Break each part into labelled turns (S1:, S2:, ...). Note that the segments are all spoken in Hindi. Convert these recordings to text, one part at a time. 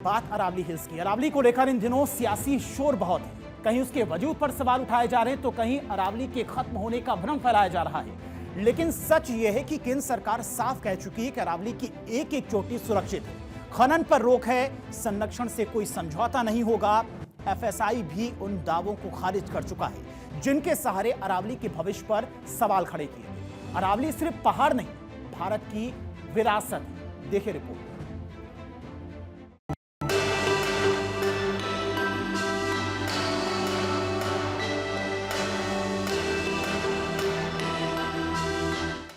S1: बात अरावली हिल्स की। अरावली को लेकर इन दिनों सियासी शोर बहुत है। कहीं उसके वजूद पर सवाल उठाए जा रहे हैं तो कहीं अरावली के खत्म होने का भ्रम फैलाया जा रहा है। लेकिन सच यह है कि केंद्र सरकार साफ कह चुकी है कि अरावली की एक एक चोटी सुरक्षित है। खनन पर रोक है, संरक्षण से कोई समझौता नहीं होगा। एफएसआई भी उन दावों को खारिज कर चुका है जिनके सहारे अरावली के भविष्य पर सवाल खड़े किए गए। अरावली सिर्फ पहाड़ नहीं, भारत की विरासत है। देखिए रिपोर्ट।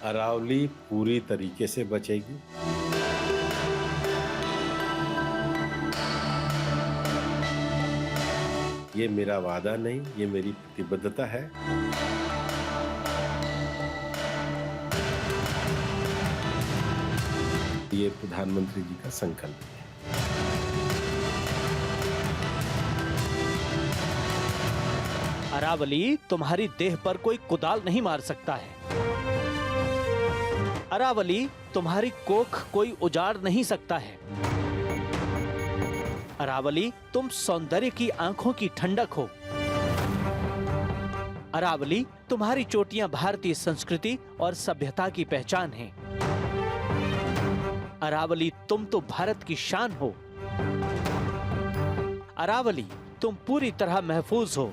S2: अरावली पूरी तरीके से बचेगी। ये मेरा वादा नहीं, ये मेरी प्रतिबद्धता है। ये प्रधानमंत्री जी का संकल्प है।
S3: अरावली तुम्हारी देह पर कोई कुदाल नहीं मार सकता है। अरावली तुम्हारी कोख कोई उजाड़ नहीं सकता है। अरावली तुम सौंदर्य की आंखों की ठंडक हो। अरावली तुम्हारी चोटियां भारतीय संस्कृति और सभ्यता की पहचान हैं। अरावली तुम तो भारत की शान हो। अरावली तुम पूरी तरह महफूज हो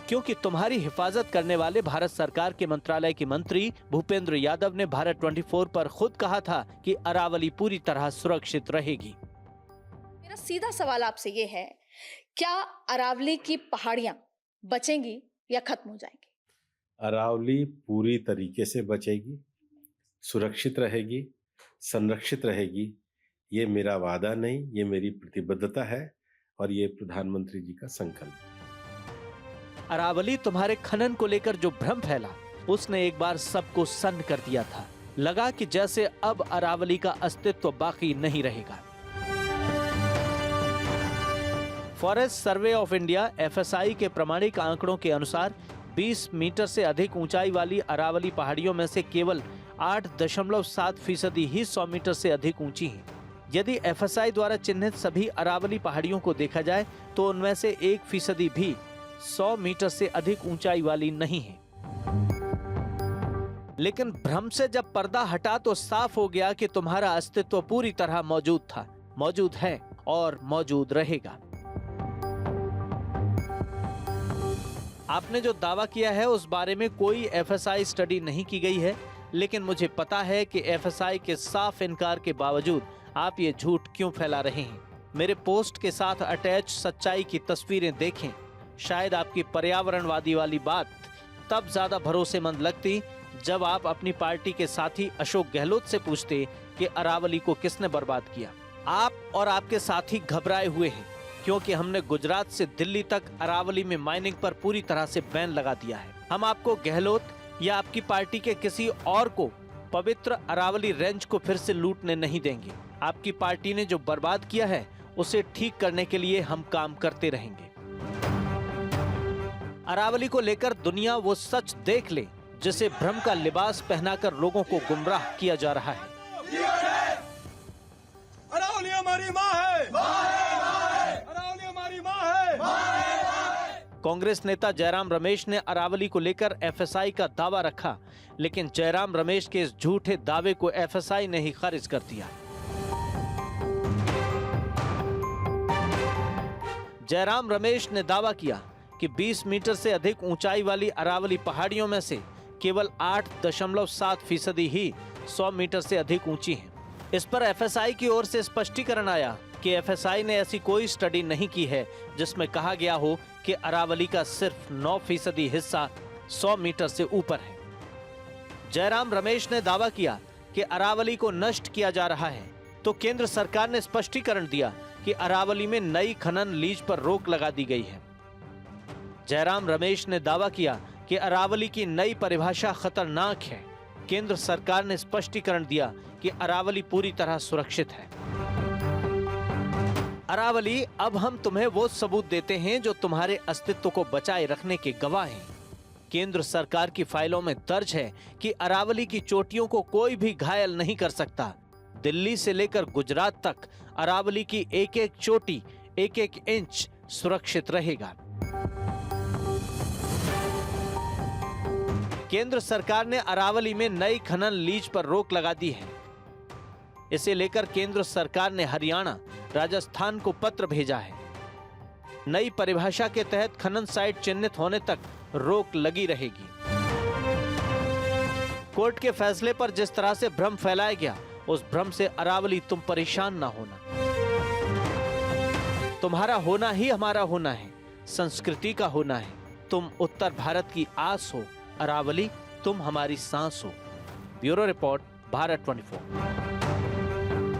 S3: क्योंकि तुम्हारी हिफाजत करने वाले भारत सरकार के मंत्रालय के मंत्री भूपेंद्र यादव ने भारत 24 पर खुद कहा था कि अरावली पूरी तरह सुरक्षित रहेगी।
S4: मेरा सीधा सवाल आपसे ये है, क्या अरावली की पहाड़ियां बचेंगी या खत्म हो जाएंगी?
S2: अरावली पूरी तरीके से बचेगी, सुरक्षित रहेगी, संरक्षित रहेगी। ये मेरा वादा नहीं, ये मेरी प्रतिबद्धता है और ये प्रधानमंत्री जी का संकल्प है।
S3: अरावली तुम्हारे खनन को लेकर जो भ्रम फैला, उसने एक बार सबको सन्न कर दिया था। लगा कि जैसे अब अरावली का अस्तित्व बाकी नहीं रहेगा। Forest survey of India FSI के प्रमाणिक आंकड़ों के अनुसार 20 मीटर से अधिक ऊंचाई वाली अरावली पहाड़ियों में से केवल 8.7% ही 100 मीटर से अधिक ऊंची हैं। यदि एफएसआई द्वारा चिन्हित सभी अरावली पहाड़ियों को देखा जाए तो उनमें से 1% भी 100 मीटर से अधिक ऊंचाई वाली नहीं है। लेकिन भ्रम से जब पर्दा हटा तो साफ हो गया कि तुम्हारा अस्तित्व पूरी तरह मौजूद था, मौजूद है और मौजूद रहेगा। आपने जो दावा किया है उस बारे में कोई एफएसआई स्टडी नहीं की गई है, लेकिन मुझे पता है कि एफएसआई के साफ इनकार के बावजूद आप ये झूठ क्यों फैला रहे हैं। मेरे पोस्ट के साथ अटैच सच्चाई की तस्वीरें देखें। शायद आपकी पर्यावरणवादी वाली बात तब ज्यादा भरोसेमंद लगती जब आप अपनी पार्टी के साथी अशोक गहलोत से पूछते कि अरावली को किसने बर्बाद किया। आप और आपके साथी घबराए हुए हैं क्योंकि हमने गुजरात से दिल्ली तक अरावली में माइनिंग पर पूरी तरह से बैन लगा दिया है। हम आपको गहलोत या आपकी पार्टी के किसी और को पवित्र अरावली रेंज को फिर से लूटने नहीं देंगे। आपकी पार्टी ने जो बर्बाद किया है उसे ठीक करने के लिए हम काम करते रहेंगे। अरावली को लेकर दुनिया वो सच देख ले जिसे भ्रम का लिबास पहनाकर लोगों को गुमराह किया जा रहा है।
S5: अरावली हमारी मां है, अरावली हमारी मां है।
S3: कांग्रेस नेता जयराम रमेश ने अरावली को लेकर एफएसआई का दावा रखा, लेकिन जयराम रमेश के इस झूठे दावे को एफएसआई ने ही खारिज कर दिया। जयराम रमेश ने दावा किया कि 20 मीटर से अधिक ऊंचाई वाली अरावली पहाड़ियों में से केवल 8.7% ही 100 मीटर से अधिक ऊंची हैं। इस पर एफएसआई की ओर से स्पष्टीकरण आया कि एफएसआई ने ऐसी कोई स्टडी नहीं की है जिसमें कहा गया हो कि अरावली का सिर्फ 9% हिस्सा 100 मीटर से ऊपर है। जयराम रमेश ने दावा किया कि अरावली को नष्ट किया जा रहा है, तो केंद्र सरकार ने स्पष्टीकरण दिया कि अरावली में नई खनन लीज पर रोक लगा दी गई है। जयराम रमेश ने दावा किया कि अरावली की नई परिभाषा खतरनाक है। केंद्र सरकार ने स्पष्टीकरण दिया कि अरावली पूरी तरह सुरक्षित है। अरावली, अब हम तुम्हें वो सबूत देते हैं जो तुम्हारे अस्तित्व को बचाए रखने के गवाह हैं। केंद्र सरकार की फाइलों में दर्ज है कि अरावली की चोटियों को कोई भी घायल नहीं कर सकता। दिल्ली से लेकर गुजरात तक अरावली की एक एक चोटी, एक एक इंच सुरक्षित रहेगा। केंद्र सरकार ने अरावली में नई खनन लीज पर रोक लगा दी है। इसे लेकर केंद्र सरकार ने हरियाणा, राजस्थान को पत्र भेजा है। नई परिभाषा के तहत खनन साइट चिन्हित होने तक रोक लगी रहेगी। कोर्ट के फैसले पर जिस तरह से भ्रम फैलाया गया, उस भ्रम से अरावली तुम परेशान ना होना। तुम्हारा होना ही हमारा होना है, संस्कृति का होना है। तुम उत्तर भारत की आस हो, अरावली तुम हमारी सांस हो। Bureau report, Bharat 24।